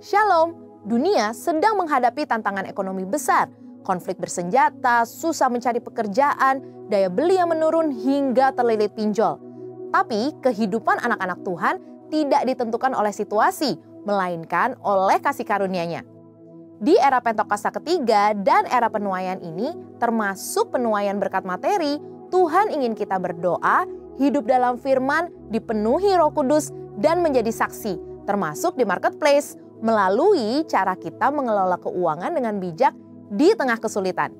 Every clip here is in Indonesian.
Shalom, dunia sedang menghadapi tantangan ekonomi besar, konflik bersenjata, susah mencari pekerjaan, daya beli yang menurun hingga terlilit pinjol. Tapi kehidupan anak-anak Tuhan tidak ditentukan oleh situasi, melainkan oleh kasih karunia-Nya. Di era Pentakosta ketiga dan era penuaian ini, termasuk penuaian berkat materi, Tuhan ingin kita berdoa, hidup dalam firman, dipenuhi Roh Kudus, dan menjadi saksi, termasuk di marketplace, melalui cara kita mengelola keuangan dengan bijak di tengah kesulitan.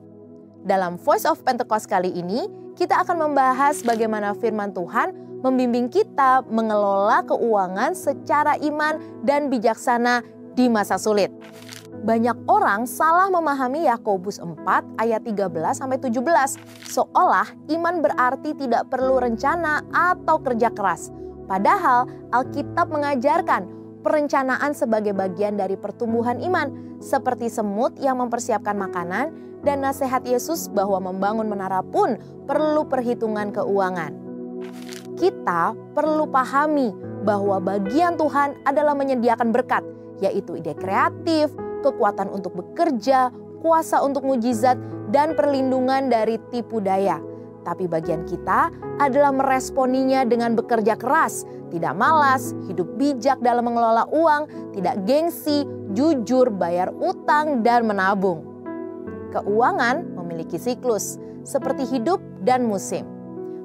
Dalam Voice of Pentecost kali ini, kita akan membahas bagaimana firman Tuhan membimbing kita mengelola keuangan secara iman dan bijaksana di masa sulit. Banyak orang salah memahami Yakobus 4 ayat 13-17, seolah iman berarti tidak perlu rencana atau kerja keras. Padahal Alkitab mengajarkan perencanaan sebagai bagian dari pertumbuhan iman, seperti semut yang mempersiapkan makanan, dan nasihat Yesus bahwa membangun menara pun perlu perhitungan keuangan. Kita perlu pahami bahwa bagian Tuhan adalah menyediakan berkat, yaitu ide kreatif, kekuatan untuk bekerja, kuasa untuk mujizat, dan perlindungan dari tipu daya. Tapi bagian kita adalah meresponinya dengan bekerja keras, tidak malas, hidup bijak dalam mengelola uang, tidak gengsi, jujur, bayar utang, dan menabung. Keuangan memiliki siklus, seperti hidup dan musim.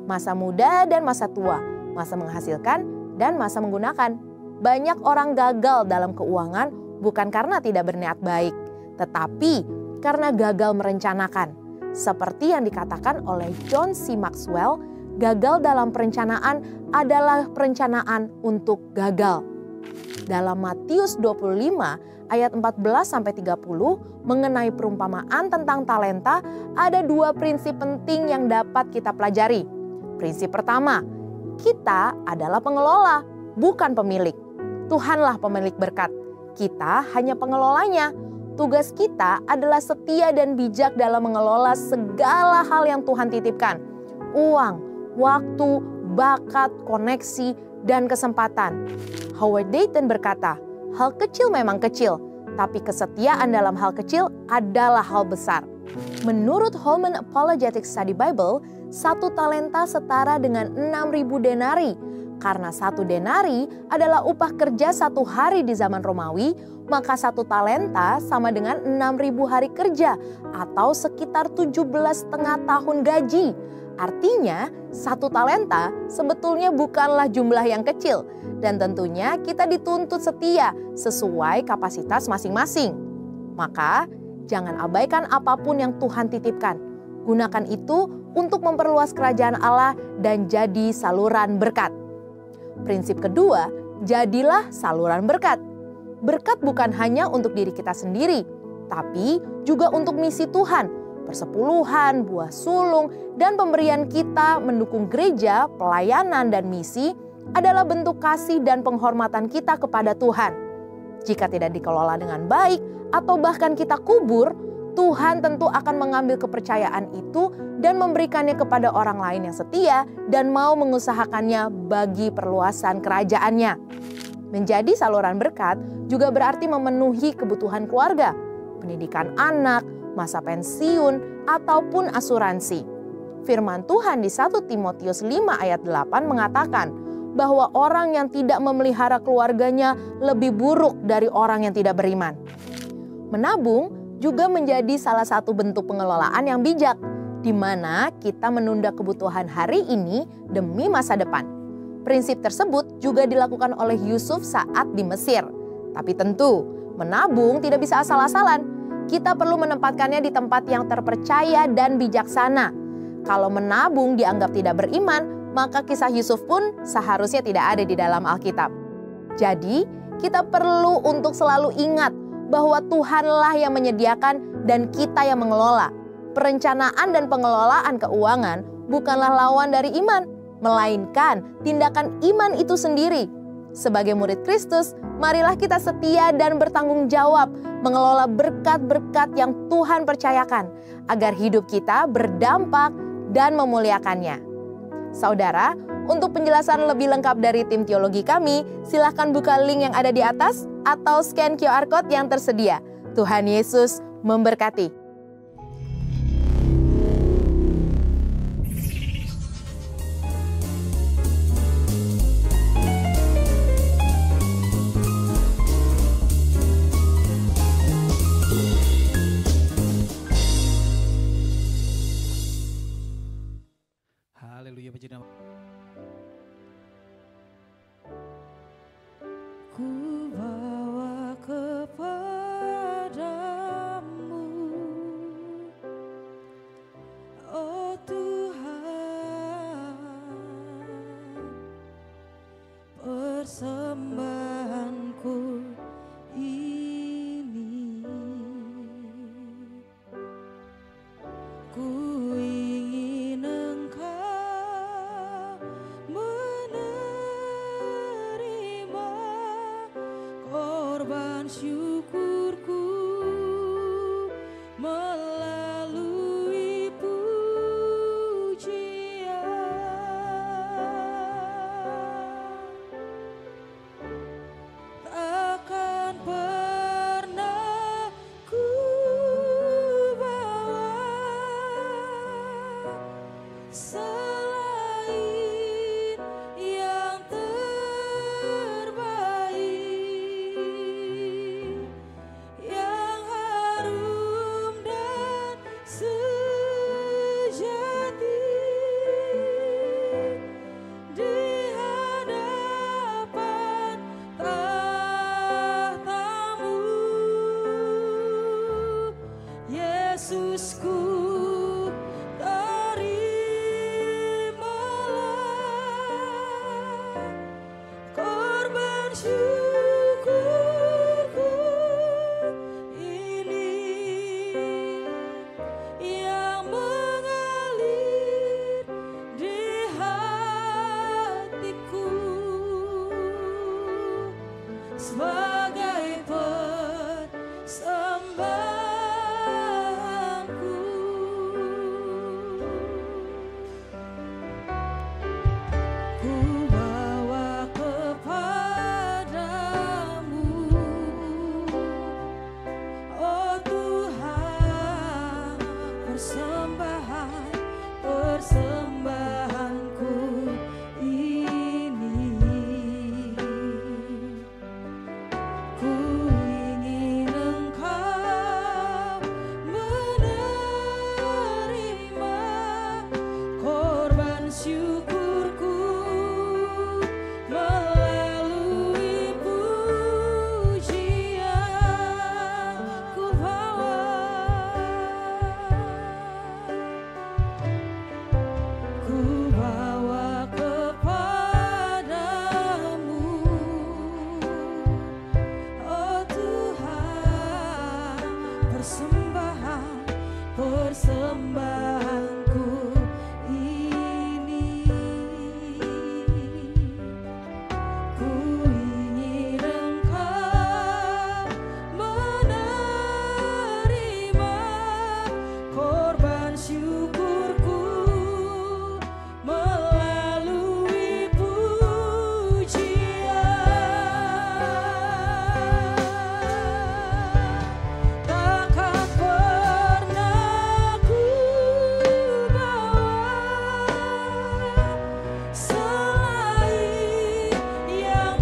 Masa muda dan masa tua, masa menghasilkan dan masa menggunakan. Banyak orang gagal dalam keuangan bukan karena tidak berniat baik, tetapi karena gagal merencanakan. Seperti yang dikatakan oleh John C. Maxwell, gagal dalam perencanaan adalah perencanaan untuk gagal. Dalam Matius 25 ayat 14-30 mengenai perumpamaan tentang talenta, ada dua prinsip penting yang dapat kita pelajari. Prinsip pertama, kita adalah pengelola, bukan pemilik. Tuhanlah pemilik berkat. Kita hanya pengelolanya. Tugas kita adalah setia dan bijak dalam mengelola segala hal yang Tuhan titipkan. Uang, waktu, bakat, koneksi, dan kesempatan. Howard Dayton berkata, hal kecil memang kecil, tapi kesetiaan dalam hal kecil adalah hal besar. Menurut Holman Apologetic Study Bible, 1 talenta setara dengan 6.000 denari. Karena 1 denari adalah upah kerja 1 hari di zaman Romawi, maka 1 talenta sama dengan 6.000 hari kerja atau sekitar 17,5 tahun gaji. Artinya 1 talenta sebetulnya bukanlah jumlah yang kecil, dan tentunya kita dituntut setia sesuai kapasitas masing-masing. Maka jangan abaikan apapun yang Tuhan titipkan. Gunakan itu untuk memperluas kerajaan Allah dan jadi saluran berkat. Prinsip kedua, jadilah saluran berkat. Berkat bukan hanya untuk diri kita sendiri, tapi juga untuk misi Tuhan, persepuluhan, buah sulung, dan pemberian kita mendukung gereja, pelayanan, dan misi adalah bentuk kasih dan penghormatan kita kepada Tuhan. Jika tidak dikelola dengan baik atau bahkan kita kubur, Tuhan tentu akan mengambil kepercayaan itu dan memberikannya kepada orang lain yang setia dan mau mengusahakannya bagi perluasan kerajaannya. Menjadi saluran berkat juga berarti memenuhi kebutuhan keluarga, pendidikan anak, masa pensiun, ataupun asuransi. Firman Tuhan di 1 Timotius 5 ayat 8 mengatakan bahwa orang yang tidak memelihara keluarganya lebih buruk dari orang yang tidak beriman. Menabung juga menjadi salah satu bentuk pengelolaan yang bijak, di mana kita menunda kebutuhan hari ini demi masa depan. Prinsip tersebut juga dilakukan oleh Yusuf saat di Mesir. Tapi tentu, menabung tidak bisa asal-asalan. Kita perlu menempatkannya di tempat yang terpercaya dan bijaksana. Kalau menabung dianggap tidak beriman, maka kisah Yusuf pun seharusnya tidak ada di dalam Alkitab. Jadi, kita perlu untuk selalu ingat bahwa Tuhanlah yang menyediakan dan kita yang mengelola. Perencanaan dan pengelolaan keuangan bukanlah lawan dari iman, melainkan tindakan iman itu sendiri. Sebagai murid Kristus, marilah kita setia dan bertanggung jawab mengelola berkat-berkat yang Tuhan percayakan, agar hidup kita berdampak dan memuliakannya. Saudara, Untuk penjelasan lebih lengkap dari tim teologi kami, silahkan buka link yang ada di atas atau scan QR Code yang tersedia. Tuhan Yesus memberkati. Haleluya, puji nama. Ku bawa kepadamu, oh Tuhan, persembahanku ini. Ku ingin Engkau menerima korban syukurku melalui pujian. Takkan pernah ku bawa selain yang terbaik, yang harum dan sejati di hadapan tahtamu, Yesusku. Korban syukurku ini yang mengalir di hatiku sebagai persembahanku. Ku bawa kepadamu, oh Tuhan, persembahanku ini. Ku ingin Engkau menerima korban syukurku melalui pujian. Ku bawa kepadamu, oh Tuhan, persembahanku ini. Ku ingin Engkau menerima korban syukurku melalui pujian. Takkan pernah ku yang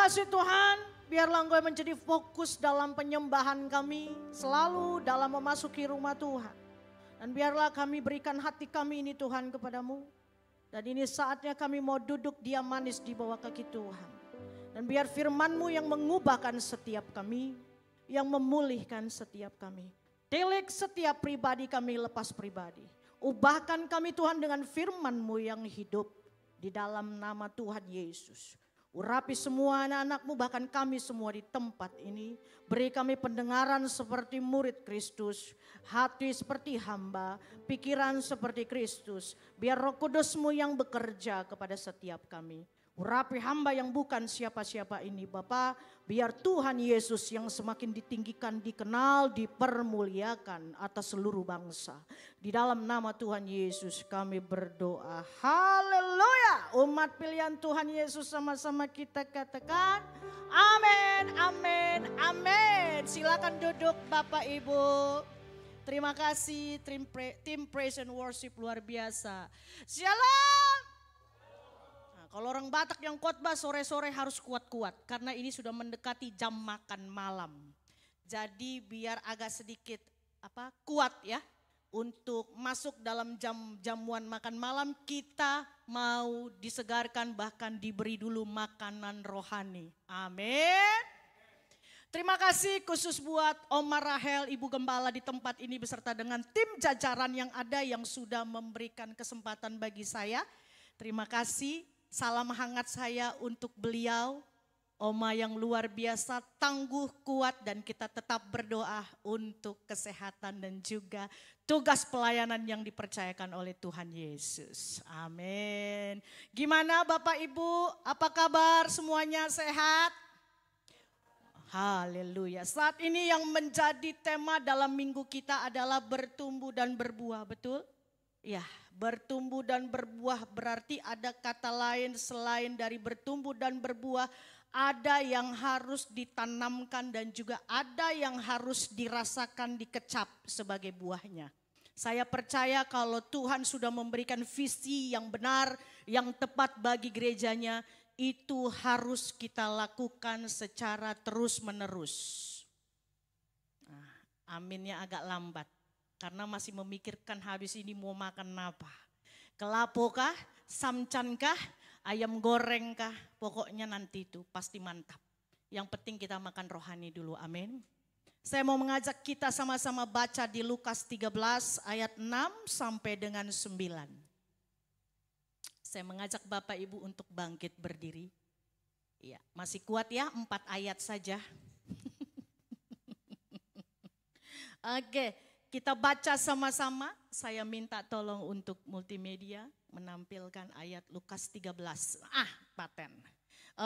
kasih Tuhan, biarlah Engkau menjadi fokus dalam penyembahan kami, selalu dalam memasuki rumah Tuhan. Dan biarlah kami berikan hati kami ini Tuhan kepadamu. Dan ini saatnya kami mau duduk diam manis di bawah kaki Tuhan. Dan biar firman-Mu yang mengubahkan setiap kami, yang memulihkan setiap kami. Tilik setiap pribadi kami lepas pribadi. Ubahkan kami Tuhan dengan firman-Mu yang hidup di dalam nama Tuhan Yesus. Urapi semua anak-anak-Mu, bahkan kami semua di tempat ini. Beri kami pendengaran seperti murid Kristus, hati seperti hamba, pikiran seperti Kristus. Biar Roh Kudus-Mu yang bekerja kepada setiap kami. Urapi hamba yang bukan siapa-siapa ini Bapa, biar Tuhan Yesus yang semakin ditinggikan, dikenal, dipermuliakan atas seluruh bangsa. Di dalam nama Tuhan Yesus kami berdoa. Haleluya. Umat pilihan Tuhan Yesus sama-sama kita katakan amin, amin, amin. Silakan duduk Bapak Ibu. Terima kasih tim Praise and Worship luar biasa. Shalom. Kalau orang Batak yang khotbah sore-sore harus kuat-kuat karena ini sudah mendekati jam makan malam. Jadi biar agak sedikit kuat ya untuk masuk dalam jamuan makan malam, kita mau disegarkan bahkan diberi dulu makanan rohani. Amin. Terima kasih khusus buat Oma Rahel, Ibu Gembala di tempat ini beserta dengan tim jajaran yang ada yang sudah memberikan kesempatan bagi saya. Terima kasih. Salam hangat saya untuk beliau, Oma yang luar biasa, tangguh, kuat, dan kita tetap berdoa untuk kesehatan dan juga tugas pelayanan yang dipercayakan oleh Tuhan Yesus. Amin. Gimana Bapak Ibu, apa kabar, semuanya sehat? Haleluya. Saat ini yang menjadi tema dalam minggu kita adalah bertumbuh dan berbuah, betul? Ya, bertumbuh dan berbuah berarti ada kata lain selain dari bertumbuh dan berbuah. Ada yang harus ditanamkan dan juga ada yang harus dirasakan dikecap sebagai buahnya. Saya percaya kalau Tuhan sudah memberikan visi yang benar, yang tepat bagi gerejanya, itu harus kita lakukan secara terus menerus. Aminnya agak lambat. Karena masih memikirkan habis ini mau makan apa. Kelapokah, samcankah, ayam gorengkah, pokoknya nanti itu pasti mantap. Yang penting kita makan rohani dulu, amin. Saya mau mengajak kita sama-sama baca di Lukas 13 ayat 6 sampai dengan 9. Saya mengajak Bapak Ibu untuk bangkit berdiri. Iya, masih kuat ya, 4 ayat saja. Oke. Kita baca sama-sama, saya minta tolong untuk multimedia menampilkan ayat Lukas 13. Paten.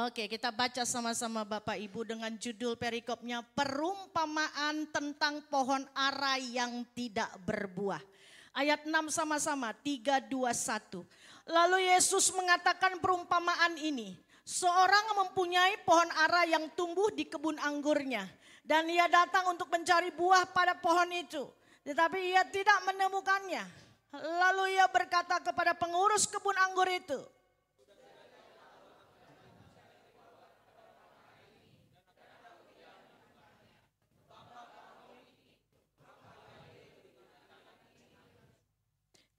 Oke, kita baca sama-sama Bapak Ibu dengan judul perikopnya perumpamaan tentang pohon ara yang tidak berbuah. Ayat 6 sama-sama, 3, 2, 1. Lalu Yesus mengatakan perumpamaan ini. Seorang mempunyai pohon ara yang tumbuh di kebun anggurnya. Dan ia datang untuk mencari buah pada pohon itu. Tetapi ia tidak menemukannya. Lalu ia berkata kepada pengurus kebun anggur itu.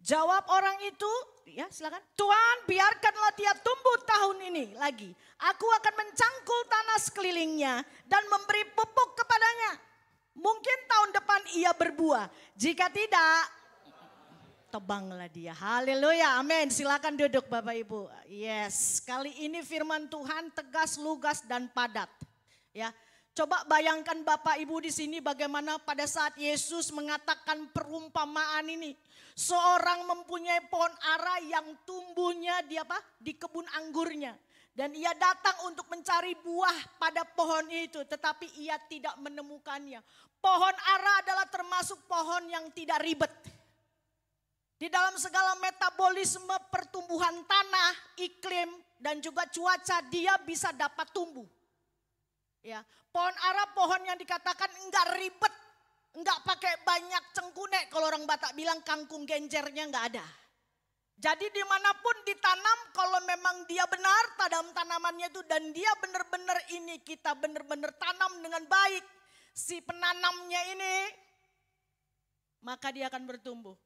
Jawab orang itu, ya silakan. Tuhan, biarkanlah dia tumbuh tahun ini lagi. Aku akan mencangkul tanah sekelilingnya dan memberi pupuk kepadanya. Mungkin tahun depan ia berbuah. Jika tidak, tebanglah dia. Haleluya, amin. Silakan duduk Bapak Ibu. Yes, kali ini firman Tuhan tegas, lugas, dan padat. Ya, coba bayangkan Bapak Ibu di sini bagaimana pada saat Yesus mengatakan perumpamaan ini. Seorang mempunyai pohon ara yang tumbuhnya di kebun anggurnya. Dan ia datang untuk mencari buah pada pohon itu, tetapi ia tidak menemukannya. Pohon ara adalah termasuk pohon yang tidak ribet. Di dalam segala metabolisme pertumbuhan tanah, iklim, dan juga cuaca, dia bisa dapat tumbuh. Ya, pohon ara pohon yang dikatakan enggak ribet, enggak pakai banyak cengkunek. Kalau orang Batak bilang kangkung genjernya enggak ada. Jadi dimanapun ditanam, kalau memang dia benar dalam tanamannya itu dan dia benar-benar ini kita benar-benar tanam dengan baik si penanamnya ini, maka dia akan bertumbuh.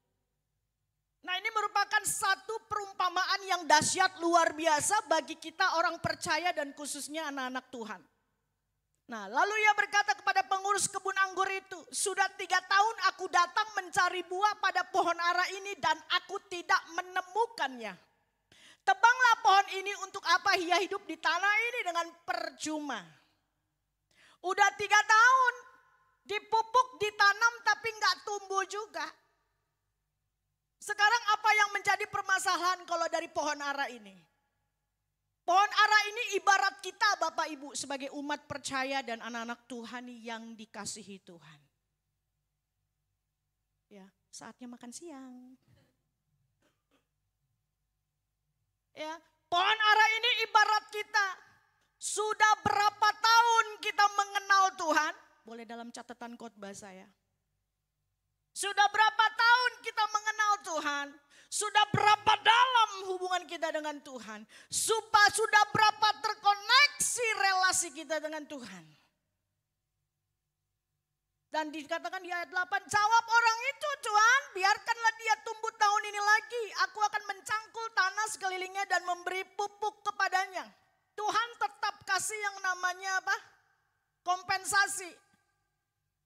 Nah, ini merupakan satu perumpamaan yang dahsyat luar biasa bagi kita orang percaya dan khususnya anak-anak Tuhan. Nah, lalu ia berkata kepada pengurus kebun anggur itu, sudah 3 tahun aku datang mencari buah pada pohon ara ini dan aku tidak menemukannya. Tebanglah pohon ini, untuk apa ia hidup di tanah ini dengan percuma. Udah 3 tahun dipupuk, ditanam tapi nggak tumbuh juga. Sekarang apa yang menjadi permasalahan kalau dari pohon ara ini? Pohon ara ini ibarat kita Bapak Ibu sebagai umat percaya dan anak-anak Tuhan yang dikasihi Tuhan. Ya, saatnya makan siang. Ya, pohon ara ini ibarat kita. Sudah berapa tahun kita mengenal Tuhan? Boleh dalam catatan khotbah saya. Sudah berapa tahun kita mengenal Tuhan? Sudah berapa dalam hubungan kita dengan Tuhan? Sudah berapa terkoneksi relasi kita dengan Tuhan? Dan dikatakan di ayat 8, jawab orang itu, Tuhan, biarkanlah dia tumbuh tahun ini lagi. Aku akan mencangkul tanah sekelilingnya dan memberi pupuk kepadanya. Tuhan tetap kasih yang namanya apa? Kompensasi.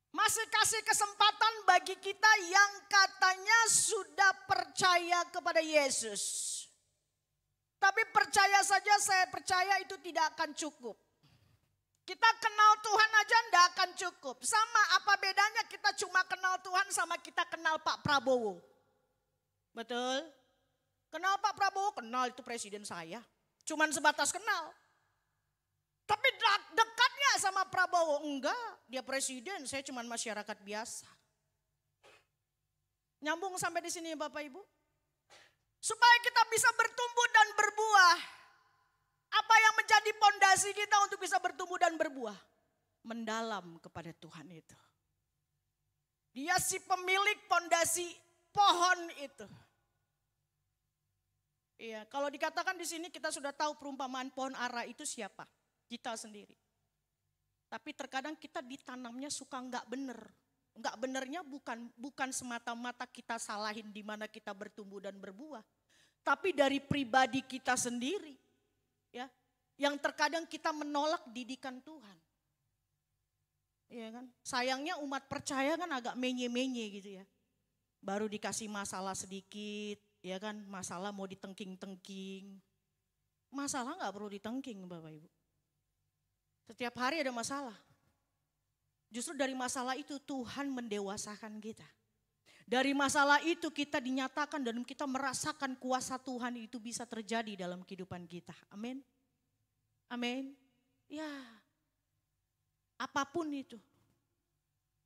Masih kasih kesempatan bagi kita yang katanya sudah percaya kepada Yesus. Tapi percaya saja, saya percaya itu tidak akan cukup. Kita kenal Tuhan aja tidak akan cukup. Sama apa bedanya kita cuma kenal Tuhan sama kita kenal Pak Prabowo. Betul? Kenal Pak Prabowo, kenal itu presiden saya. Cuman sebatas kenal. Tapi dekatnya sama Prabowo, enggak, dia presiden, saya cuma masyarakat biasa. Nyambung sampai di sini Bapak Ibu? Supaya kita bisa bertumbuh dan berbuah. Apa yang menjadi pondasi kita untuk bisa bertumbuh dan berbuah? Mendalam kepada Tuhan itu. Dia si pemilik pondasi pohon itu. Iya, kalau dikatakan di sini kita sudah tahu perumpamaan pohon ara itu siapa? Kita sendiri. Tapi terkadang kita ditanamnya suka enggak benar. Enggak benernya bukan semata-mata kita salahin di mana kita bertumbuh dan berbuah. Tapi dari pribadi kita sendiri. Ya, yang terkadang kita menolak didikan Tuhan. Iya kan? Sayangnya umat percaya kan agak menye-menye gitu ya. Baru dikasih masalah sedikit, ya kan? Masalah mau ditengking-tengking. Masalah enggak perlu ditengking Bapak Ibu. Setiap hari ada masalah. Justru dari masalah itu Tuhan mendewasakan kita. Dari masalah itu kita dinyatakan dan kita merasakan kuasa Tuhan itu bisa terjadi dalam kehidupan kita. Amin. Amin. Ya. Apapun itu.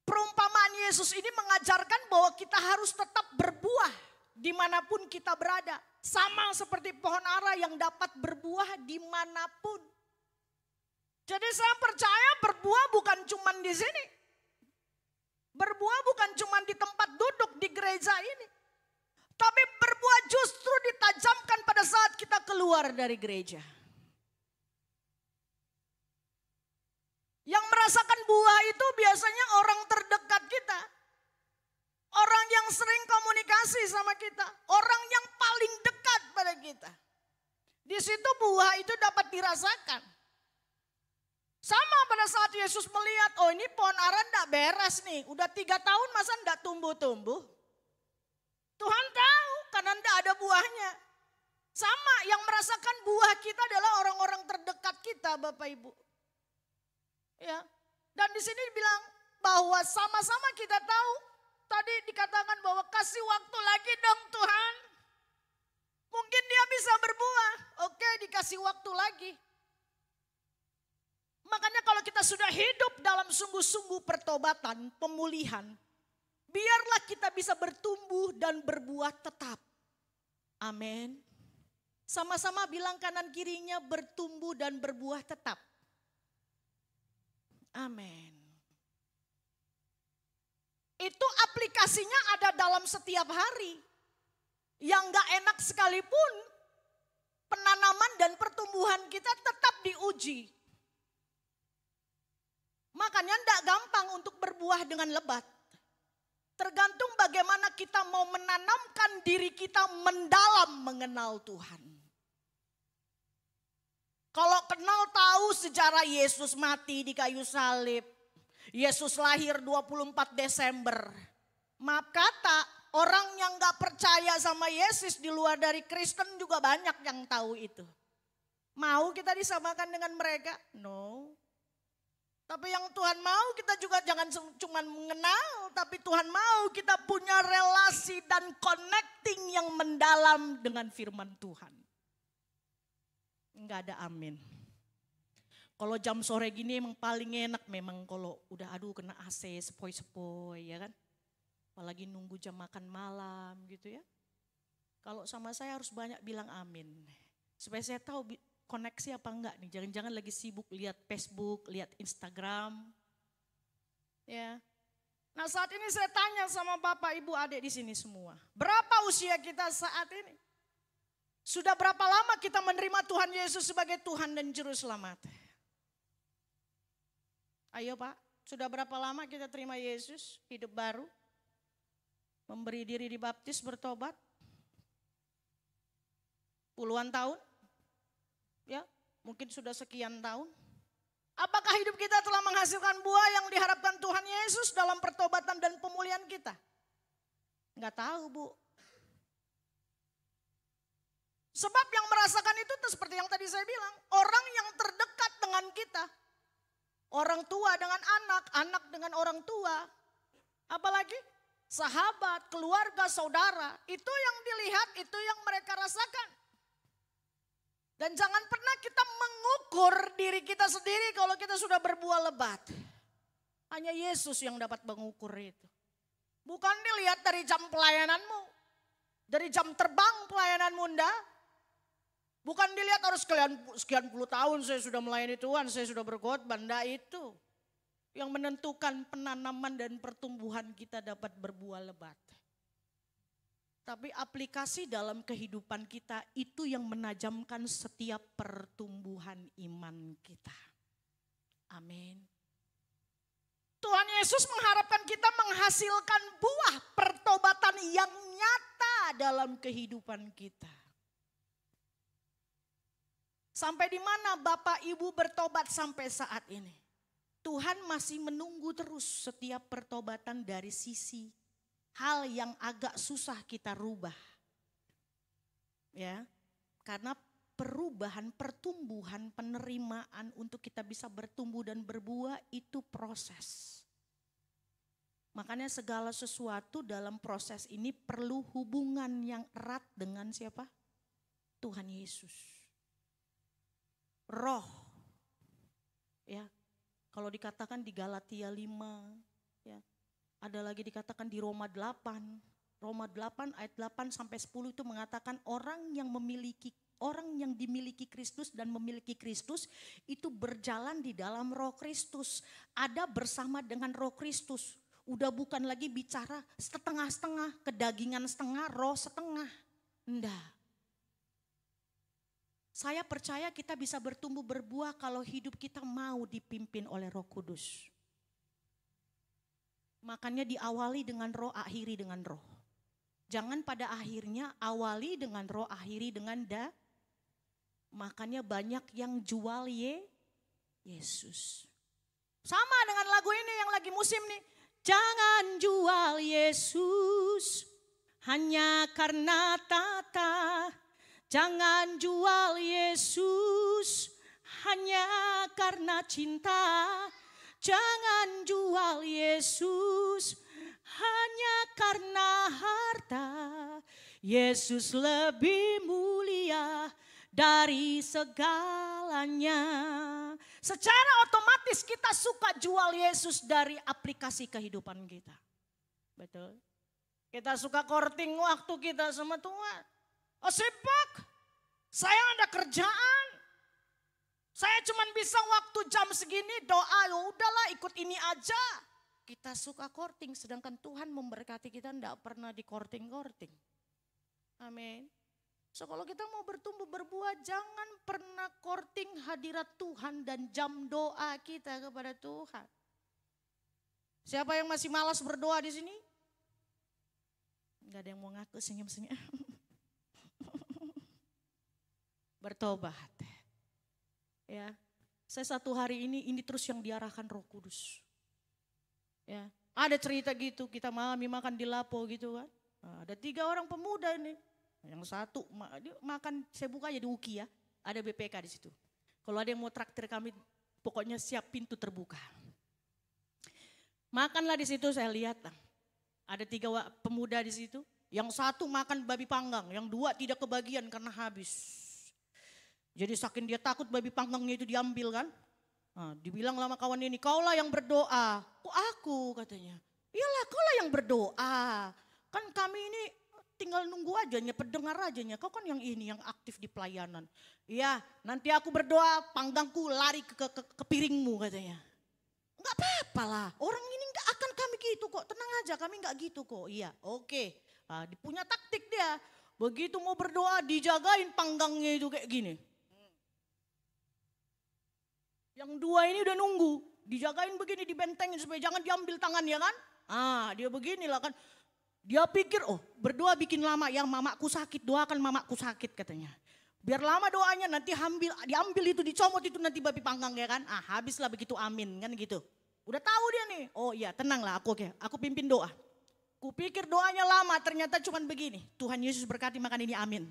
Perumpamaan Yesus ini mengajarkan bahwa kita harus tetap berbuah dimanapun kita berada. Sama seperti pohon ara yang dapat berbuah dimanapun. Jadi saya percaya berbuah bukan cuma di sini. Berbuah bukan cuma di tempat duduk di gereja ini. Tapi berbuah justru ditajamkan pada saat kita keluar dari gereja. Yang merasakan buah itu biasanya orang terdekat kita. Orang yang sering komunikasi sama kita. Orang yang paling dekat pada kita. Di situ buah itu dapat dirasakan. Sama pada saat Yesus melihat, oh ini pohon ara enggak beres nih. Udah 3 tahun masa enggak tumbuh-tumbuh. Tuhan tahu karena enggak ada buahnya. Sama yang merasakan buah kita adalah orang-orang terdekat kita Bapak Ibu. Ya. Dan di sini dibilang bahwa sama-sama kita tahu. Tadi dikatakan bahwa kasih waktu lagi dong Tuhan. Mungkin dia bisa berbuah. Oke, dikasih waktu lagi. Makanya kalau kita sudah hidup dalam sungguh-sungguh pertobatan, pemulihan, biarlah kita bisa bertumbuh dan berbuah tetap. Amin. Sama-sama bilang kanan kirinya bertumbuh dan berbuah tetap. Amin. Itu aplikasinya ada dalam setiap hari. yang gak enak sekalipun, penanaman dan pertumbuhan kita tetap diuji. Makanya tidak gampang untuk berbuah dengan lebat. Tergantung bagaimana kita mau menanamkan diri kita mendalam mengenal Tuhan. Kalau kenal tahu sejarah Yesus mati di kayu salib. Yesus lahir 24 Desember. Maaf kata, orang yang gak percaya sama Yesus di luar dari Kristen juga banyak yang tahu itu. Mau kita disamakan dengan mereka? No. Tapi yang Tuhan mau kita juga jangan cuma mengenal, tapi Tuhan mau kita punya relasi dan connecting yang mendalam dengan firman Tuhan. Enggak ada amin. Kalau jam sore gini emang paling enak memang kalau udah kena AC sepoi-sepoi ya kan. Apalagi nunggu jam makan malam gitu ya. Kalau sama saya harus banyak bilang amin. Supaya saya tahu koneksi apa enggak nih, jangan-jangan lagi sibuk lihat Facebook, lihat Instagram. Ya. Nah saat ini saya tanya sama Bapak Ibu adik di sini semua. Berapa usia kita saat ini? Sudah berapa lama kita menerima Tuhan Yesus sebagai Tuhan dan Juru Selamat? Ayo Pak, sudah berapa lama kita terima Yesus, hidup baru? Memberi diri dibaptis, bertobat? Puluhan tahun? Ya, mungkin sudah sekian tahun. Apakah hidup kita telah menghasilkan buah yang diharapkan Tuhan Yesus dalam pertobatan dan pemulihan kita? Enggak tahu, Bu. Sebab yang merasakan itu seperti yang tadi saya bilang, orang yang terdekat dengan kita. Orang tua dengan anak, anak dengan orang tua. Apalagi sahabat, keluarga, saudara, itu yang dilihat, itu yang mereka rasakan. Dan jangan pernah kita mengukur diri kita sendiri kalau kita sudah berbuah lebat. Hanya Yesus yang dapat mengukur itu. Bukan dilihat dari jam pelayananmu, dari jam terbang pelayananmu enggak. Bukan dilihat harus sekian puluh tahun saya sudah melayani Tuhan, saya sudah berkhotbah, enggak itu. Yang menentukan penanaman dan pertumbuhan kita dapat berbuah lebat. Tapi aplikasi dalam kehidupan kita itu yang menajamkan setiap pertumbuhan iman kita. Amin. Tuhan Yesus mengharapkan kita menghasilkan buah pertobatan yang nyata dalam kehidupan kita. Sampai di mana Bapak Ibu bertobat sampai saat ini? Tuhan masih menunggu terus setiap pertobatan dari sisi hal yang agak susah kita rubah. Ya, karena perubahan, pertumbuhan, penerimaan untuk kita bisa bertumbuh dan berbuah itu proses. Makanya segala sesuatu dalam proses ini perlu hubungan yang erat dengan siapa? Tuhan Yesus. Roh. Ya, kalau dikatakan di Galatia 5, ya. Ada lagi dikatakan di Roma 8. Roma 8 ayat 8 sampai 10 itu mengatakan orang yang dimiliki Kristus dan memiliki Kristus itu berjalan di dalam Roh Kristus. Ada bersama dengan Roh Kristus. Udah bukan lagi bicara setengah-setengah, kedagingan setengah, roh setengah. Enggak. Saya percaya kita bisa bertumbuh berbuah kalau hidup kita mau dipimpin oleh Roh Kudus. Makanya diawali dengan roh, akhiri dengan roh. Jangan pada akhirnya awali dengan roh, akhiri dengan Makanya banyak yang jual Yesus. Sama dengan lagu ini yang lagi musim nih. Jangan jual Yesus hanya karena tata. Jangan jual Yesus hanya karena cinta. Jangan jual Yesus hanya karena harta. Yesus lebih mulia dari segalanya. Secara otomatis kita suka jual Yesus dari aplikasi kehidupan kita. Betul. Kita suka courting waktu kita sama Tuhan. Oh sibuk, saya ada kerjaan. Saya cuma bisa waktu jam segini doa, ya udahlah ikut ini aja. Kita suka courting, sedangkan Tuhan memberkati kita tidak pernah di courting. Amin. So kalau kita mau bertumbuh berbuah, jangan pernah courting hadirat Tuhan dan jam doa kita kepada Tuhan. Siapa yang masih malas berdoa di sini? Enggak ada yang mau ngaku, senyum-senyum. Bertobat. Ya, saya satu hari ini terus yang diarahkan Roh Kudus. Ya, ada cerita gitu, kita makan di Lapo gitu kan. Nah, ada 3 orang pemuda ini. Yang satu dia makan, saya buka aja di UKI ya, ada BPK di situ. Kalau ada yang mau traktir kami, pokoknya siap, pintu terbuka. Makanlah di situ, saya lihat lah. Ada 3 pemuda di situ. Yang satu makan babi panggang, yang 2 tidak kebagian karena habis. Jadi saking dia takut babi panggangnya itu diambil kan. Nah, dibilang sama kawan ini, kaulah yang berdoa. Kok aku katanya? Iyalah kaulah yang berdoa. Kan kami ini tinggal nunggu aja, pendengar aja. Kau kan yang ini, yang aktif di pelayanan. Iya, nanti aku berdoa, panggangku lari ke piringmu katanya. Enggak apa-apa lah, orang ini enggak akan kami gitu kok, tenang aja kami enggak gitu kok. Iya, oke. Nah, punya taktik dia. Begitu mau berdoa, dijagain panggangnya itu kayak gini. Yang 2 ini udah nunggu, dijagain begini, dibentengin supaya jangan diambil tangannya kan. Ah, dia beginilah kan. Dia pikir, oh berdoa bikin lama, yang mamaku sakit, doakan mamaku sakit katanya. Biar lama doanya, nanti diambil itu, dicomot itu nanti babi panggang ya kan. Ah habislah begitu, amin kan gitu. Udah tahu dia nih, oh iya tenanglah aku pimpin doa. Kupikir doanya lama, ternyata cuman begini. Tuhan Yesus berkati makan ini, amin.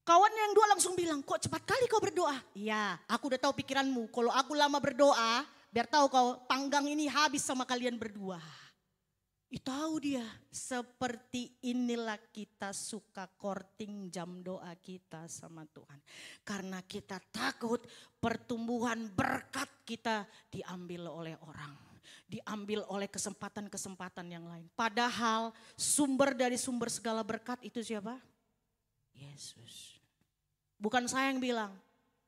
Kawannya yang 2 langsung bilang, kok cepat kali kau berdoa? Iya, aku udah tahu pikiranmu. Kalau aku lama berdoa, biar tahu kau panggang ini habis sama kalian berdua. Tahu dia, seperti inilah kita suka courting jam doa kita sama Tuhan. Karena kita takut pertumbuhan berkat kita diambil oleh orang. Diambil oleh kesempatan-kesempatan yang lain. Padahal sumber dari sumber segala berkat itu siapa? Yesus. Bukan saya yang bilang,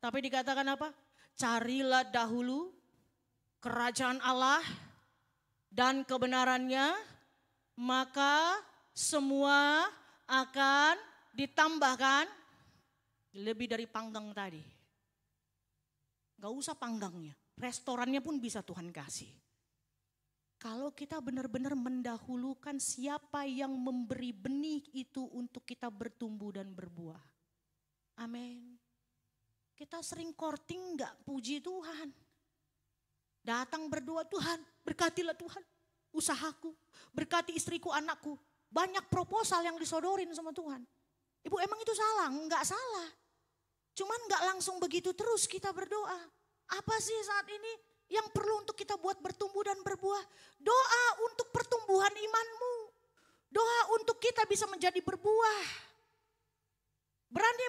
tapi dikatakan apa? Carilah dahulu kerajaan Allah dan kebenarannya, maka semua akan ditambahkan. Lebih dari panggang tadi. Gak usah panggangnya, restorannya pun bisa Tuhan kasih. Kalau kita benar-benar mendahulukan siapa yang memberi benih itu untuk kita bertumbuh dan berbuah. Amin. Kita sering courting gak puji Tuhan. Datang berdoa, Tuhan berkatilah Tuhan usahaku, berkati istriku, anakku. Banyak proposal yang disodorin sama Tuhan. Ibu emang itu salah? Enggak salah. Cuman gak langsung begitu terus kita berdoa. Apa sih saat ini yang perlu untuk kita buat bertumbuh dan berbuah? Doa untuk pertumbuhan imanmu. Doa untuk kita bisa menjadi berbuah. Berani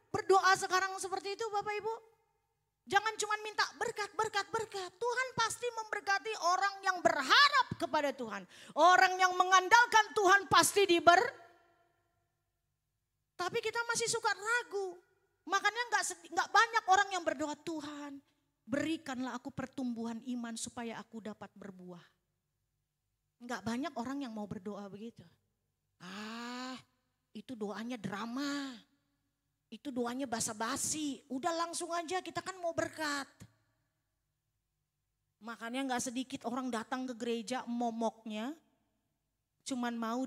berdoa sekarang seperti itu Bapak Ibu? Jangan cuma minta berkat. Tuhan pasti memberkati orang yang berharap kepada Tuhan. Orang yang mengandalkan Tuhan pasti Tapi kita masih suka ragu. Makanya nggak banyak orang yang berdoa, Tuhan berikanlah aku pertumbuhan iman supaya aku dapat berbuah. Nggak banyak orang yang mau berdoa begitu. Itu doanya drama. Itu doanya basa-basi. Udah langsung aja, kita kan mau berkat. Makanya gak sedikit orang datang ke gereja momoknya. Cuman mau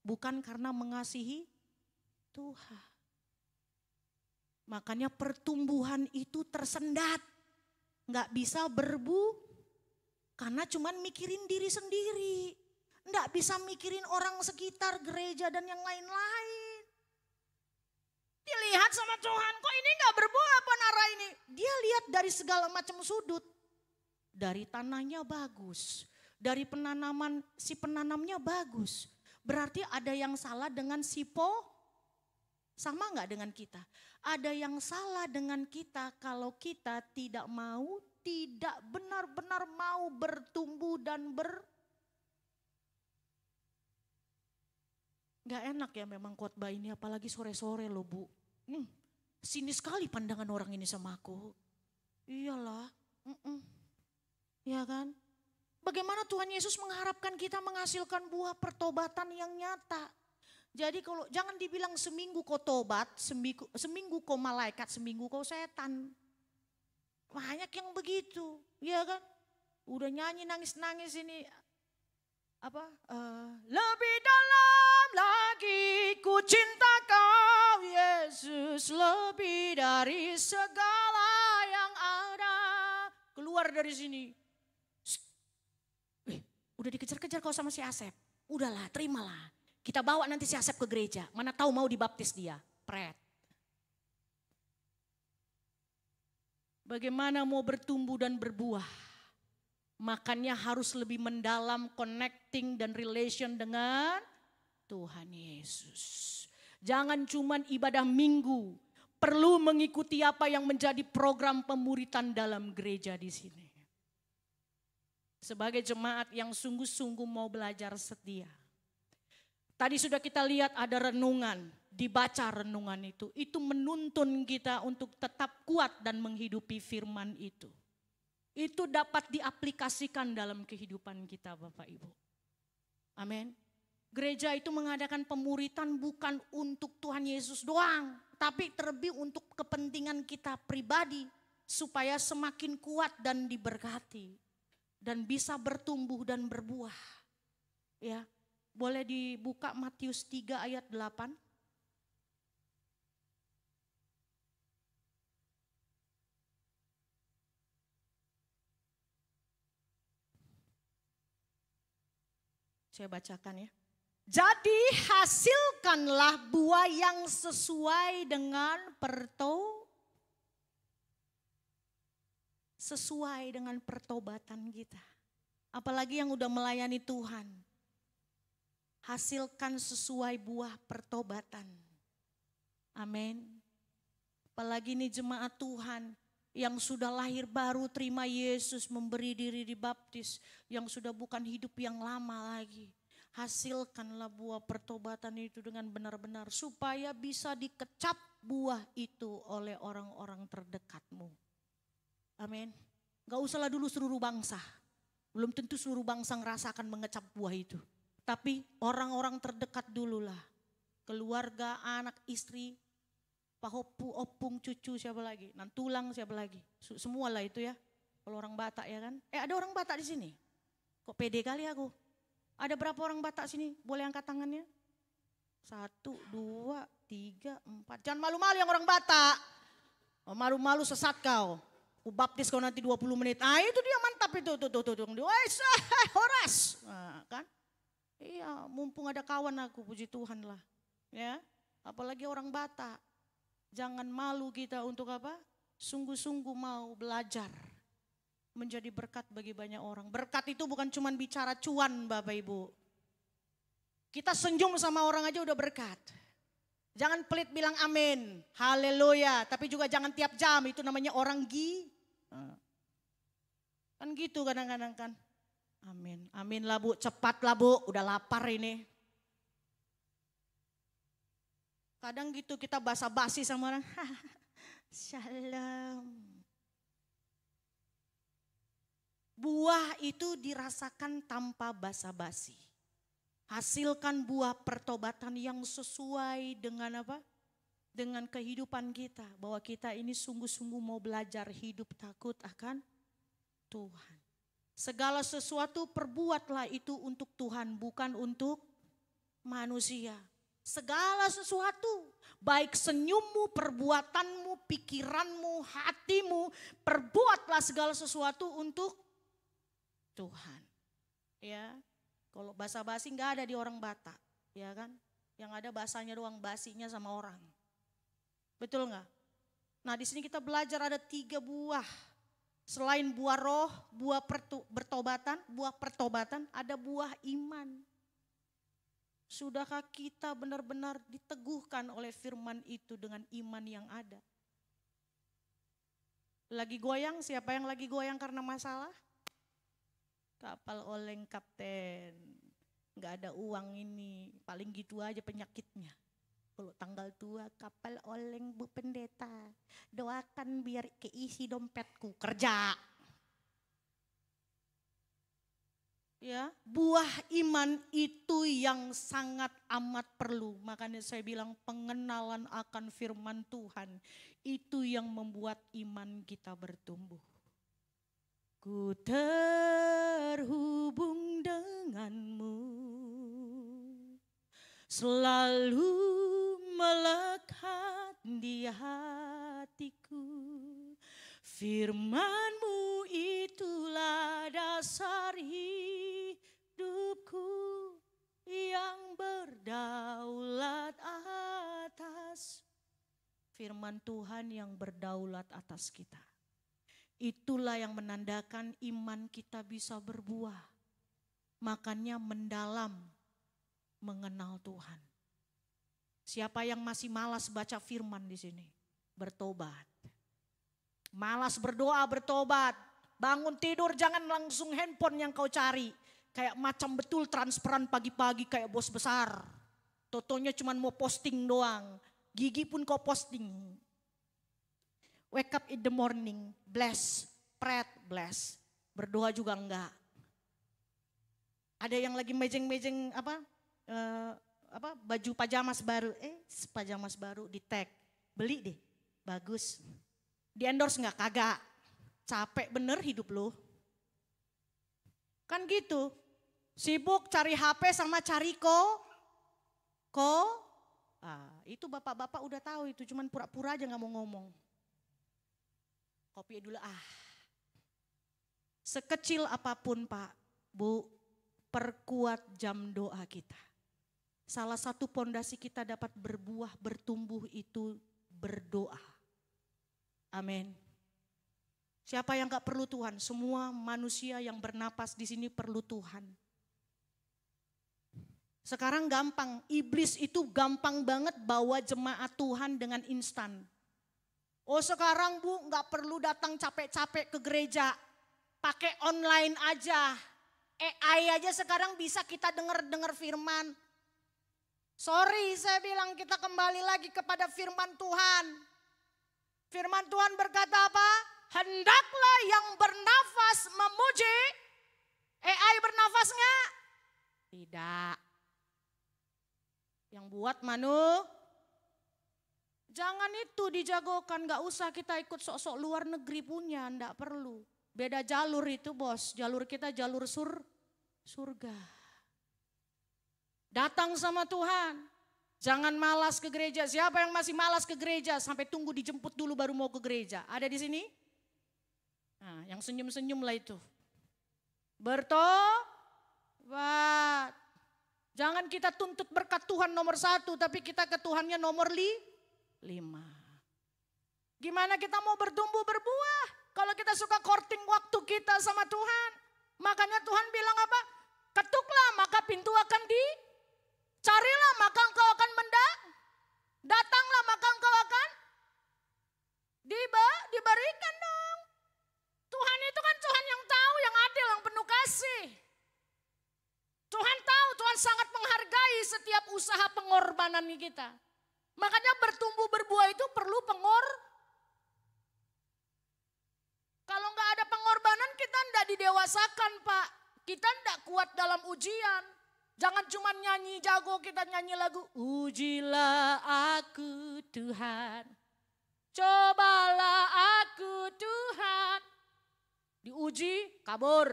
bukan karena mengasihi Tuhan. Makanya pertumbuhan itu tersendat. Gak bisa karena cuman mikirin diri sendiri. Gak bisa mikirin orang sekitar gereja dan yang lain-lain. Dilihat sama Tuhan, kok ini gak berbuah penara ini? Dia lihat dari segala macam sudut. Dari tanahnya bagus, dari si penanamnya bagus. Berarti ada yang salah dengan sama gak dengan kita? Ada yang salah dengan kita kalau kita tidak benar-benar mau bertumbuh dan Gak enak ya memang khotbah ini, apalagi sore-sore loh Bu. Sinis sekali pandangan orang ini sama aku. Iyalah, ya kan? Bagaimana Tuhan Yesus mengharapkan kita menghasilkan buah pertobatan yang nyata. Jadi kalau jangan dibilang seminggu kau tobat, seminggu kau malaikat, seminggu kau setan. Banyak yang begitu, ya kan? Udah nyanyi nangis-nangis ini lebih dalam lagi ku cinta kau Yesus, lebih dari segala yang ada. Keluar dari sini. Udah dikejar-kejar kau sama si Asep. Udahlah, terimalah. Kita bawa nanti si Asep ke gereja. Mana tahu mau dibaptis dia. Pret. Bagaimana mau bertumbuh dan berbuah? Makanya harus lebih mendalam connecting dan relation dengan Tuhan Yesus. Jangan cuman ibadah minggu. Perlu mengikuti apa yang menjadi program pemuritan dalam gereja di sini. Sebagai jemaat yang sungguh-sungguh mau belajar setia. Tadi sudah kita lihat ada renungan, dibaca renungan itu. Itu menuntun kita untuk tetap kuat dan menghidupi firman itu. Itu dapat diaplikasikan dalam kehidupan kita Bapak Ibu. Amin. Gereja itu mengadakan pemuritan bukan untuk Tuhan Yesus doang. Tapi terlebih untuk kepentingan kita pribadi. Supaya semakin kuat dan diberkati. Dan bisa bertumbuh dan berbuah. Ya, boleh dibuka Matius 3 ayat 8. Saya bacakan ya. Jadi hasilkanlah buah yang sesuai dengan pertobatan kita. Apalagi yang udah melayani Tuhan. Hasilkan sesuai buah pertobatan. Amin. Apalagi ini jemaat Tuhan yang sudah lahir baru terima Yesus, memberi diri dibaptis, yang sudah bukan hidup yang lama lagi. Hasilkanlah buah pertobatan itu dengan benar-benar supaya bisa dikecap buah itu oleh orang-orang terdekatmu. Amin. Gak usahlah dulu seluruh bangsa. Belum tentu seluruh bangsa ngerasakan mengecap buah itu. Tapi orang-orang terdekat dululah. Keluarga, anak, istri, pahopu, opung, cucu, siapa lagi? Nantulang, siapa lagi? Semualah itu ya. Kalau orang Batak ya kan. Ada orang Batak di sini. Kok pede kali aku. Ada berapa orang Batak sini? Boleh angkat tangannya? 1, 2, 3, 4. Jangan malu-malu yang orang Batak. Malu-malu sesat kau. Aku baptis kau nanti 20 menit. Itu dia mantap itu. Horas. Nah, kan? Iya, mumpung ada kawan aku, puji Tuhan lah. Ya, apalagi orang Batak. Jangan malu kita untuk apa? Sungguh-sungguh mau belajar. Menjadi berkat bagi banyak orang. Berkat itu bukan cuma bicara cuan Bapak Ibu. Kita senyum sama orang aja udah berkat. Jangan pelit bilang amin. Haleluya. Tapi juga jangan tiap jam. Itu namanya orang kan gitu kadang-kadang kan. Amin. Amin lah Bu. Cepat lah Bu. Udah lapar ini. Kadang gitu kita basa-basi sama orang. Shalom. Buah itu dirasakan tanpa basa-basi. Hasilkan buah pertobatan yang sesuai dengan apa? Dengan kehidupan kita. Bahwa kita ini sungguh-sungguh mau belajar hidup takut akan Tuhan. Segala sesuatu perbuatlah itu untuk Tuhan, bukan untuk manusia. Segala sesuatu, baik senyummu, perbuatanmu, pikiranmu, hatimu, perbuatlah segala sesuatu untuk Tuhan. Ya, kalau basa-basi nggak ada di orang Batak, ya kan? Yang ada bahasanya doang, basinya sama orang. Betul nggak? Nah di sini kita belajar ada 3 buah. Selain buah roh, buah pertobatan, ada buah iman. Sudahkah kita benar-benar diteguhkan oleh firman itu dengan iman yang ada? Lagi goyang, siapa yang lagi goyang karena masalah? Kapal oleng kapten, gak ada uang ini, paling gitu aja penyakitnya. Kalau tanggal tua kapal oleng Bu Pendeta, doakan biar keisi dompetku, kerja. Ya, buah iman itu yang sangat amat perlu. Makanya saya bilang pengenalan akan firman Tuhan itu yang membuat iman kita bertumbuh. Ku terhubung denganmu, selalu melekat di hatiku. Firman-Mu itulah dasar hidupku yang berdaulat atas. Firman Tuhan yang berdaulat atas kita. Itulah yang menandakan iman kita bisa berbuah. Makanya mendalam mengenal Tuhan. Siapa yang masih malas baca firman di sini? Bertobat. Malas berdoa, bertobat. Bangun tidur jangan langsung handphone yang kau cari. Kayak macam betul transferan pagi-pagi kayak bos besar. Totonya cuma mau posting doang. Gigi pun kau posting. Wake up in the morning, bless, pray, bless. Berdoa juga enggak. Ada yang lagi mejeng-mejeng baju pajamas baru. Pajamas baru di tag. Beli deh, bagus. Di endorse enggak? Kagak. Capek bener hidup lo. Kan gitu. Sibuk cari HP sama cari itu bapak-bapak udah tahu itu. Cuman pura-pura aja gak mau ngomong. Kopi dulu Sekecil apapun Pak, Bu, perkuat jam doa kita. Salah satu pondasi kita dapat berbuah, bertumbuh itu berdoa. Amin. Siapa yang gak perlu Tuhan? Semua manusia yang bernapas di sini perlu Tuhan. Sekarang gampang, iblis itu gampang banget bawa jemaat Tuhan dengan instan. Oh sekarang Bu gak perlu datang capek-capek ke gereja. Pakai online aja. AI aja sekarang bisa kita dengar firman. Sorry saya bilang kita kembali lagi kepada firman Tuhan. Firman Tuhan berkata apa? Hendaklah yang bernafas memuji. AI bernafas enggak? Tidak. Yang buat Manu, jangan itu dijagokan, gak usah kita ikut sok-sok luar negeri punya, enggak perlu. Beda jalur itu bos, jalur kita jalur surga. Datang sama Tuhan, jangan malas ke gereja. Siapa yang masih malas ke gereja sampai tunggu dijemput dulu baru mau ke gereja? Ada di sini? Nah, yang senyum-senyum lah itu. Bertobat. Jangan kita tuntut berkat Tuhan nomor 1, tapi kita ke Tuhannya nomor 5. Gimana kita mau bertumbuh berbuah kalau kita suka courting waktu kita sama Tuhan? Makanya Tuhan bilang apa? Ketuklah maka pintu akan carilah maka engkau akan datanglah maka engkau akan diberikan dong. Tuhan itu kan Tuhan yang tahu, yang adil, yang penuh kasih. Tuhan tahu, Tuhan sangat menghargai setiap usaha pengorbanan kita. Makanya bertumbuh berbuah itu perlu Kalau nggak ada pengorbanan kita nggak didewasakan Pak. Kita nggak kuat dalam ujian. Jangan cuma nyanyi jago, kita nyanyi lagu. Ujilah aku Tuhan, cobalah aku Tuhan. Diuji, kabur.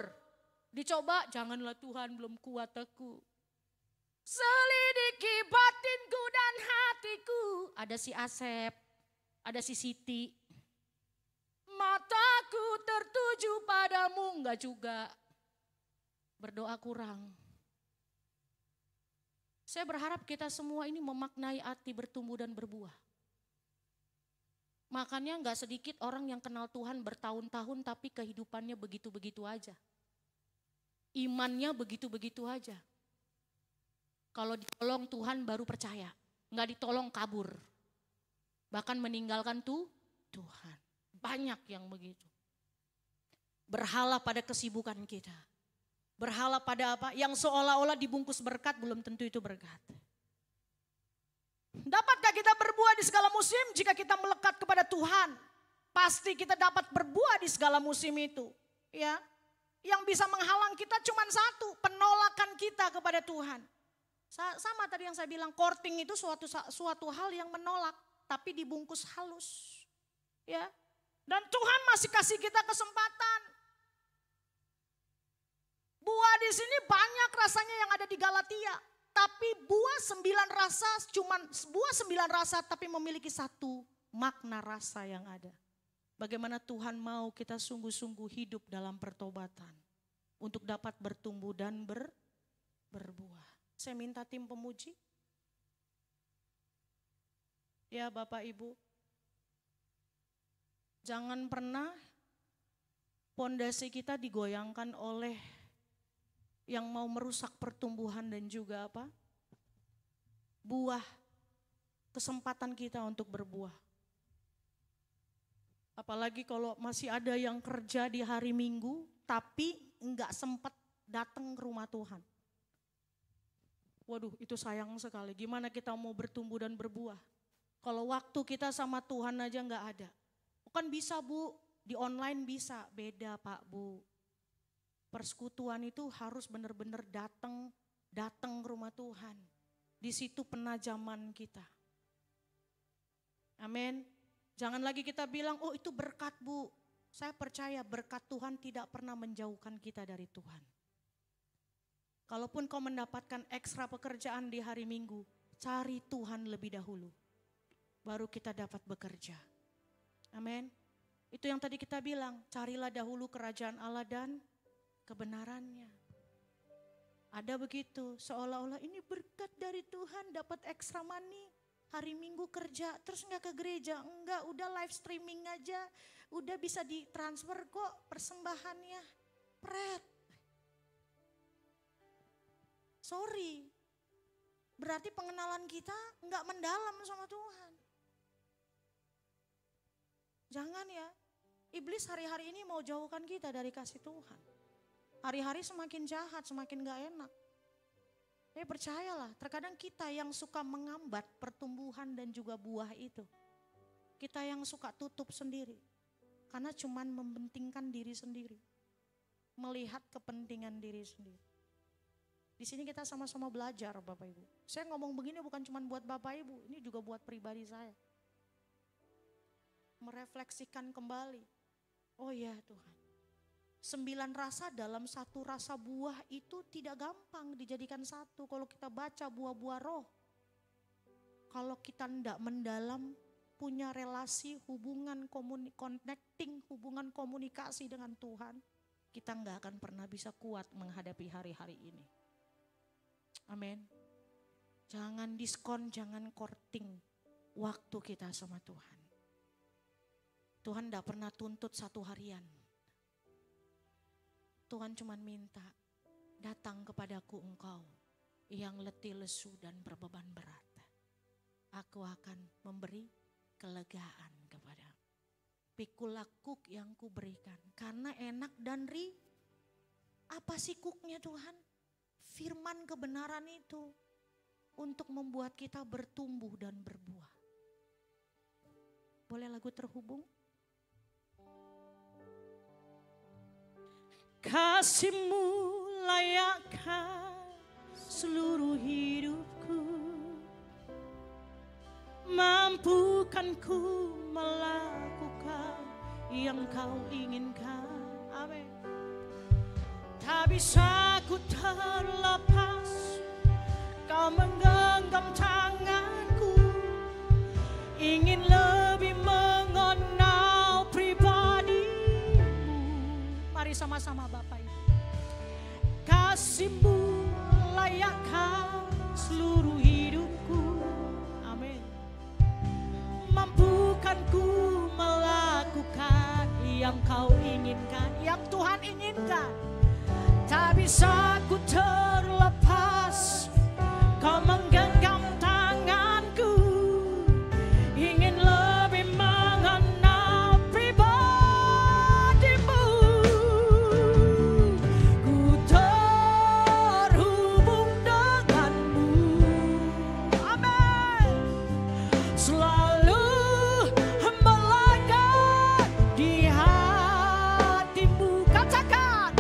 Dicoba, janganlah Tuhan belum kuat aku. Selidiki batinku dan hatiku. Ada si Asep, ada si Siti. Mataku tertuju padamu, enggak juga. Berdoa kurang. Saya berharap kita semua ini memaknai arti bertumbuh dan berbuah. Makanya enggak sedikit orang yang kenal Tuhan bertahun-tahun tapi kehidupannya begitu-begitu aja. Imannya begitu-begitu aja. Kalau ditolong Tuhan baru percaya. Enggak ditolong kabur. Bahkan meninggalkan Tuhan. Banyak yang begitu. Berhala pada kesibukan kita. Berhala pada apa? Yang seolah-olah dibungkus berkat belum tentu itu berkat. Dapatkah kita berbuah di segala musim jika kita melekat kepada Tuhan? Pasti kita dapat berbuah di segala musim itu. Ya. Yang bisa menghalang kita cuma satu, penolakan kita kepada Tuhan. Sama tadi yang saya bilang, courting itu suatu hal yang menolak, tapi dibungkus halus. Ya. Dan Tuhan masih kasih kita kesempatan. Buah di sini banyak rasanya yang ada di Galatia. Tapi buah 9 rasa, cuman buah 9 rasa tapi memiliki satu makna rasa yang ada. Bagaimana Tuhan mau kita sungguh-sungguh hidup dalam pertobatan. Untuk dapat bertumbuh dan berbuah. Saya minta tim pemuji. Ya Bapak Ibu. Jangan pernah pondasi kita digoyangkan oleh yang mau merusak pertumbuhan dan juga apa? Buah, kesempatan kita untuk berbuah. Apalagi kalau masih ada yang kerja di hari Minggu, tapi enggak sempat datang ke rumah Tuhan. Waduh, itu sayang sekali. Gimana kita mau bertumbuh dan berbuah? Kalau waktu kita sama Tuhan aja enggak ada. Bukan bisa Bu, di online bisa, beda Pak Bu. Persekutuan itu harus benar-benar datang ke rumah Tuhan. Di situ penajaman kita. Amin. Jangan lagi kita bilang, oh itu berkat Bu. Saya percaya berkat Tuhan tidak pernah menjauhkan kita dari Tuhan. Kalaupun kau mendapatkan ekstra pekerjaan di hari Minggu, cari Tuhan lebih dahulu. Baru kita dapat bekerja. Amin. Itu yang tadi kita bilang, carilah dahulu kerajaan Allah dan kebenarannya. Ada begitu, seolah-olah ini berkat dari Tuhan, dapat extra money, hari Minggu kerja, terus enggak ke gereja, enggak, udah live streaming aja, udah bisa ditransfer kok persembahannya, pret. Sorry, berarti pengenalan kita enggak mendalam sama Tuhan. Jangan ya, iblis hari-hari ini mau jauhkan kita dari kasih Tuhan. Hari-hari semakin jahat, semakin gak enak. Ya percayalah, terkadang kita yang suka mengambat pertumbuhan dan juga buah itu. Kita yang suka tutup sendiri. Karena cuman mementingkan diri sendiri. Melihat kepentingan diri sendiri. Di sini kita sama-sama belajar Bapak Ibu. Saya ngomong begini bukan cuma buat Bapak Ibu, ini juga buat pribadi saya. Merefleksikan kembali. Oh ya Tuhan. 9 rasa dalam satu rasa buah itu tidak gampang dijadikan satu. Kalau kita baca buah-buah roh. Kalau kita tidak mendalam, punya relasi, hubungan connecting, hubungan komunikasi dengan Tuhan. Kita nggak akan pernah bisa kuat menghadapi hari-hari ini. Amin. Jangan diskon, jangan courting waktu kita sama Tuhan. Tuhan tidak pernah tuntut satu harian. Tuhan cuma minta, datang kepadaku engkau yang letih lesu dan berbeban berat. Aku akan memberi kelegaan kepadamu. Pikulah kuk yang kuberikan, karena enak dan apa sih kuknya Tuhan? Firman kebenaran itu untuk membuat kita bertumbuh dan berbuah. Boleh lagu terhubung? Kasih-Mu layakkan seluruh hidupku, mampukan ku melakukan yang Kau inginkan. Amin. Tak bisa ku terlepas, Kau menggenggam tanganku, ingin lebih mengenal pribadi-Mu. Mari sama-sama Bapak Ibu. Kasih-Mu layakkan seluruh hidupku. Amin. Mampukan ku melakukan yang Kau inginkan, yang Tuhan inginkan. Tak bisa ku terlepas, Kau menggenggam tanganku, ingin lebih mengenal pribadi-Mu. Ku terhubung dengan-Mu. Amin. Selalu melangkah di hati-Mu. Katakan,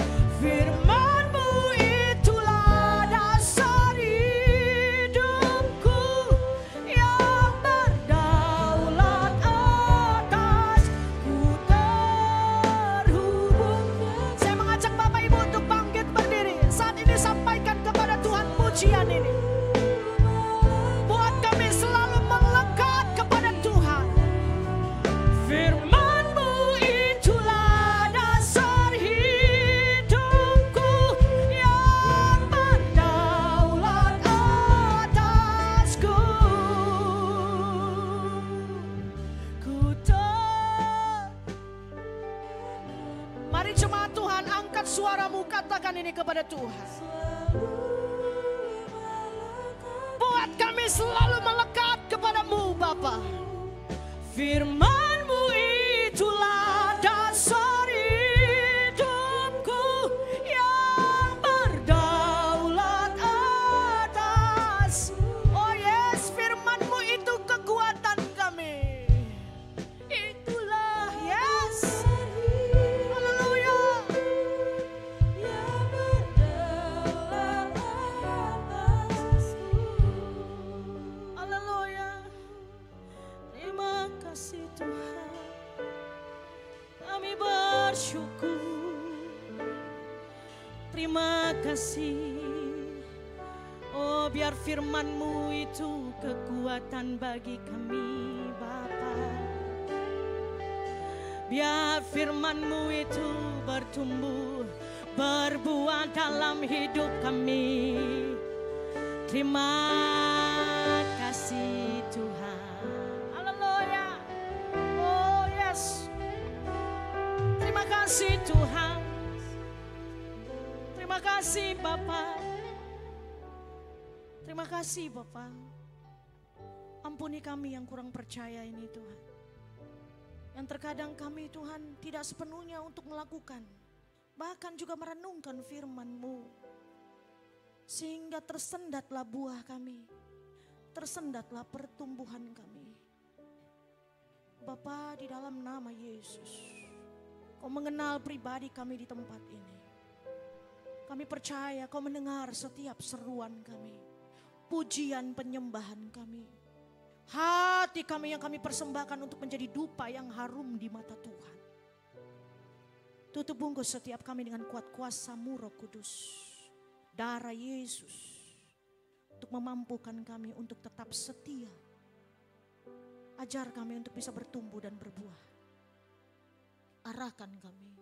Mari jemaat Tuhan, angkat suaramu, katakan ini kepada Tuhan. Buat kami selalu melekat kepadamu Bapa. Firman-Mu itulah dasar hidupku yang berdaulat atas. Oh yes, firman-Mu itu kekuatan kami. Itulah yes. Haleluya. yang berdaulat atasku. Haleluya. Terima kasih Tuhan. Kami bersyukur. Terima kasih. Oh, biar firman-Mu itu kekuatan bagi kami Bapa. Biar firman-Mu itu bertumbuh, berbuah dalam hidup kami. Terima kasih Tuhan. Haleluya. Oh yes. Terima kasih Tuhan. Terima kasih Bapa. Terima kasih Bapa. Ampuni kami yang kurang percaya ini Tuhan. Yang terkadang kami Tuhan tidak sepenuhnya untuk melakukan. Bahkan juga merenungkan firman-Mu. Sehingga tersendatlah buah kami. Tersendatlah pertumbuhan kami. Bapa, di dalam nama Yesus, Kau mengenal pribadi kami di tempat ini. Kami percaya Kau mendengar setiap seruan kami. Pujian penyembahan kami. Hati kami yang kami persembahkan untuk menjadi dupa yang harum di mata Tuhan. Tutup bungkus setiap kami dengan kuat kuasa-Mu Roh Kudus. Darah Yesus. Untuk memampukan kami untuk tetap setia. Ajar kami untuk bisa bertumbuh dan berbuah. Arahkan kami.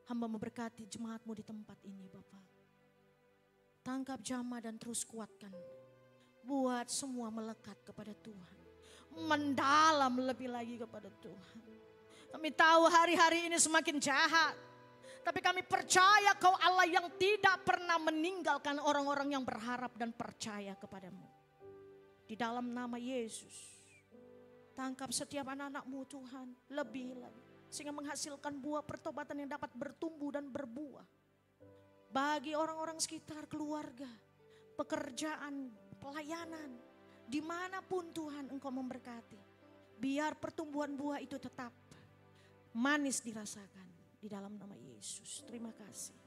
Hamba memberkati jemaat-Mu di tempat ini Bapak. Tangkap jamaah dan terus kuatkan. Buat semua melekat kepada Tuhan. Mendalam lebih lagi kepada Tuhan. Kami tahu hari-hari ini semakin jahat. Tapi kami percaya Kau Allah yang tidak pernah meninggalkan orang-orang yang berharap dan percaya kepadamu. Di dalam nama Yesus. Tangkap setiap anak-anak-Mu Tuhan. Lebih lagi. Sehingga menghasilkan buah pertobatan yang dapat bertumbuh dan berbuah. Bagi orang-orang sekitar, keluarga, pekerjaan, pelayanan. Dimanapun Tuhan Engkau memberkati. Biar pertumbuhan buah itu tetap manis dirasakan. Di dalam nama Yesus. Terima kasih.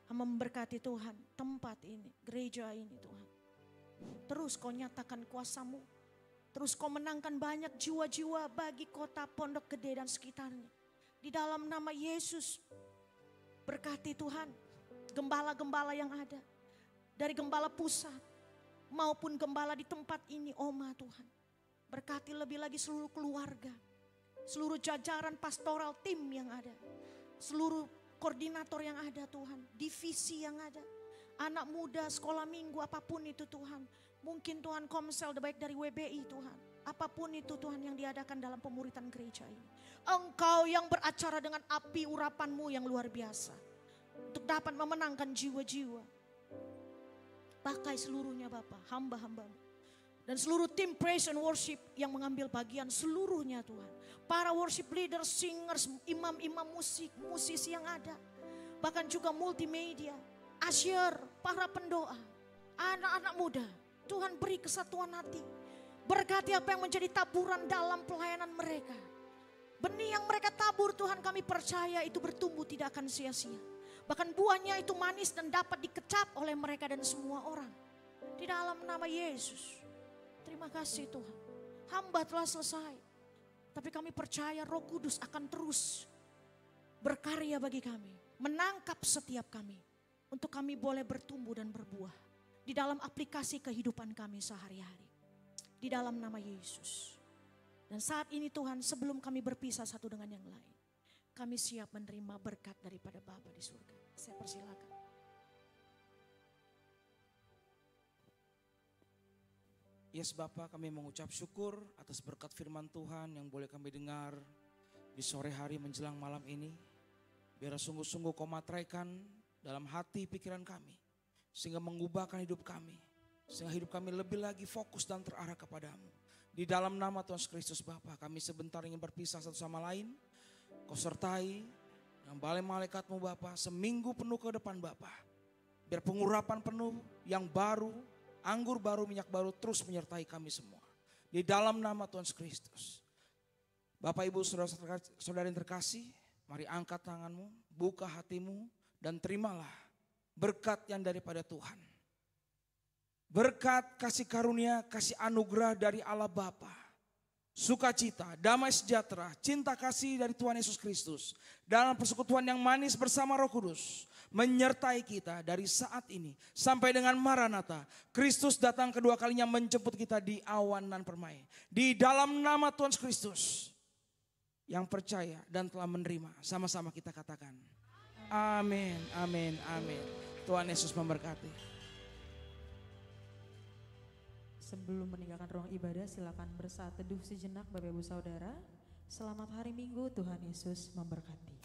Hamba memberkati Tuhan tempat ini, gereja ini Tuhan. Terus Kau nyatakan kuasa-Mu. Terus Kau menangkan banyak jiwa-jiwa bagi kota Pondok Gede dan sekitarnya. Di dalam nama Yesus. Berkati Tuhan gembala-gembala yang ada. Dari gembala pusat maupun gembala di tempat ini Oma Tuhan. Berkati lebih lagi seluruh keluarga. Seluruh jajaran pastoral tim yang ada. Seluruh koordinator yang ada Tuhan. Divisi yang ada. Anak muda, sekolah minggu, apapun itu Tuhan. Mungkin Tuhan Komsel baik dari WBI Tuhan. Apapun itu Tuhan yang diadakan dalam pemuritan gereja ini. Engkau yang beracara dengan api urapan-Mu yang luar biasa. Untuk dapat memenangkan jiwa-jiwa. Pakai seluruhnya Bapa, hamba-hamba-Mu. Dan seluruh tim praise and worship yang mengambil bagian seluruhnya Tuhan. Para worship leaders, singers, imam-imam musik, musisi yang ada. Bahkan juga multimedia, usher, para pendoa, anak-anak muda. Tuhan beri kesatuan hati. Berkati apa yang menjadi taburan dalam pelayanan mereka. Benih yang mereka tabur Tuhan kami percaya itu bertumbuh tidak akan sia-sia. Bahkan buahnya itu manis dan dapat dikecap oleh mereka dan semua orang. Di dalam nama Yesus. Terima kasih Tuhan. Hamba telah selesai. Tapi kami percaya Roh Kudus akan terus berkarya bagi kami. Menangkap setiap kami. Untuk kami boleh bertumbuh dan berbuah. Di dalam aplikasi kehidupan kami sehari-hari. Di dalam nama Yesus. Dan saat ini Tuhan sebelum kami berpisah satu dengan yang lain. Kami siap menerima berkat daripada Bapa di surga. Saya persilakan. Yes Bapak, kami mengucap syukur atas berkat firman Tuhan yang boleh kami dengar. di sore hari menjelang malam ini. Biar sungguh-sungguh Kau materaikan dalam hati pikiran kami. Sehingga mengubahkan hidup kami. Sehingga hidup kami lebih lagi fokus dan terarah kepadamu. Di dalam nama Tuhan Yesus Kristus Bapa, kami sebentar ingin berpisah satu sama lain. Kau sertai dengan balai malaikatmu Bapa, seminggu penuh ke depan Bapa. Biar pengurapan penuh yang baru, anggur baru, minyak baru terus menyertai kami semua. Di dalam nama Tuhan Yesus Kristus. Bapak Ibu saudara-saudara yang terkasih, mari angkat tanganmu, buka hatimu dan terimalah berkat yang daripada Tuhan. Berkat kasih karunia, kasih anugerah dari Allah Bapa. Sukacita, damai sejahtera, cinta kasih dari Tuhan Yesus Kristus. Dalam persekutuan yang manis bersama Roh Kudus. Menyertai kita dari saat ini sampai dengan Maranatha. Kristus datang kedua kalinya menjemput kita di awan nan permai. Di dalam nama Tuhan Yesus Kristus. Yang percaya dan telah menerima, sama-sama kita katakan amin, amin, amin. Tuhan Yesus memberkati. Sebelum meninggalkan ruang ibadah, silakan bersaat teduh sejenak Bapak Ibu Saudara. Selamat hari Minggu, Tuhan Yesus memberkati.